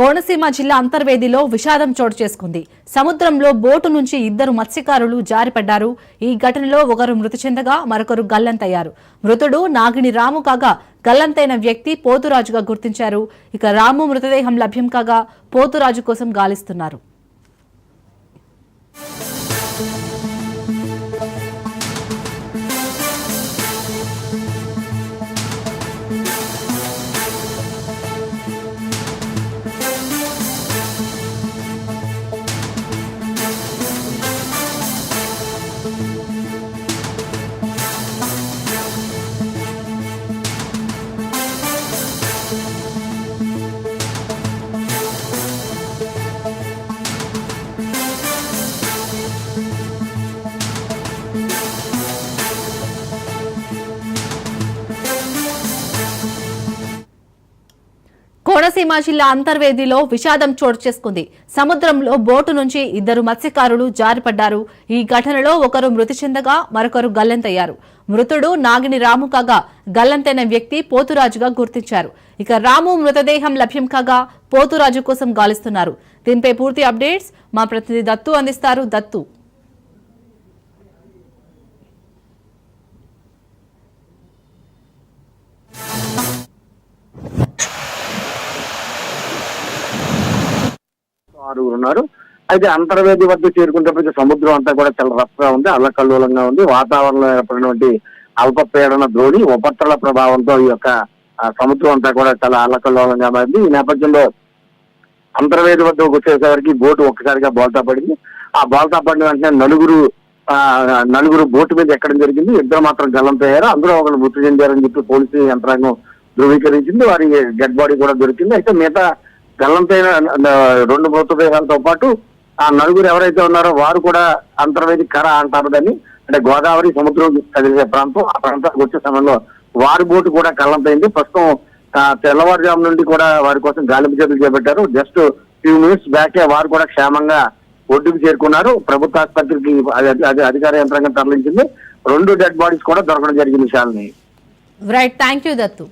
కోనసీమ జిల్లా అంతర్వేదిలో విషాదం చోటు చేసుకుంది. సముద్రంలో బోటు నుంచి ఇద్దరు మత్స్యకారులు జారిపడ్డారు. ఈ ఘటనలో ఒకరు మృతి చెందగా మరొకరు గల్లంతయ్యారు. మృతుడు నాగిని రాము కాగా గల్లంతైన వ్యక్తి పోతురాజుగా గుర్తించారు. ఇక రాము మృతదేహం లభ్యం కాగా పోతురాజు కోసం గాలిస్తున్నారు. కోనసీమ జిల్లా అంతర్వేదిలో విషాదం చోటు చేసుకుంది. సముద్రంలో బోటు నుంచి ఇద్దరు మత్స్యకారులు జారిపడ్డారు. ఈ ఘటనలో ఒకరు మృతి చెందగా మరొకరు గల్లంతయ్యారు. మృతుడు నాగిని రాము కాగా గల్లంతైన వ్యక్తి పోతురాజుగా గుర్తించారు. ఇక రాము మృతదేహం లభ్యం కాగా పోతురాజు కోసం గాలిస్తున్నారు. దీనిపై పూర్తి అప్డేట్స్ మా ప్రతినిధి దత్తు అందిస్తారు. దత్తు, ఉన్నారు. అయితే అంతర్వేది వద్ద చేరుకునేటప్పటికి సముద్రం అంతా కూడా చాలా రఫ్ గా ఉంది, అల్లకల్లోలంగా ఉంది. వాతావరణంలో ఏర్పడినటువంటి అల్పపీడన ద్రోణి ఉపరితల ప్రభావంతో ఈ యొక్క సముద్రం అంతా కూడా చాలా అల్లకల్లోలంగా మారింది. ఈ నేపథ్యంలో అంతర్వేది వద్ద వచ్చేసరికి బోటు ఒక్కసారిగా బోల్తా పడింది. ఆ బోల్తా పడిన వెంటనే నలుగురు బోటు మీద ఎక్కడం జరిగింది. ఇద్దరు మాత్రం గల్లంతయ్యారు. అందులో ఒకరు మృతి చెందారని చెప్పి పోలీసు యంత్రాంగం ధృవీకరించింది. వారి డెడ్ బాడీ కూడా దొరికింది. అయితే మిగతా గల్లంతైన 2 మృతదేహాలతో పాటు ఆ నలుగురు ఎవరైతే ఉన్నారో వారు కూడా అంతర్వేది కర అంటారు దాన్ని, అంటే గోదావరి సముద్రం కదిలే ప్రాంతం. ఆ ప్రాంతానికి వచ్చే సమయంలో వారి బోటు కూడా గల్లంతైంది. ప్రస్తుతం తెల్లవారుజాము నుండి కూడా వారి కోసం గాలింపు చర్యలు చేపట్టారు. జస్ట్ ఫ్యూ మినిట్స్ బ్యాకే వారు కూడా క్షేమంగా ఒడ్డుకు చేరుకున్నారు. ప్రభుత్వ ఆసుపత్రికి అధికార యంత్రాంగం తరలించింది. 2 డెడ్ బాడీస్ కూడా దొరకడం జరిగింది. Shalini. Right, thank you Dattu.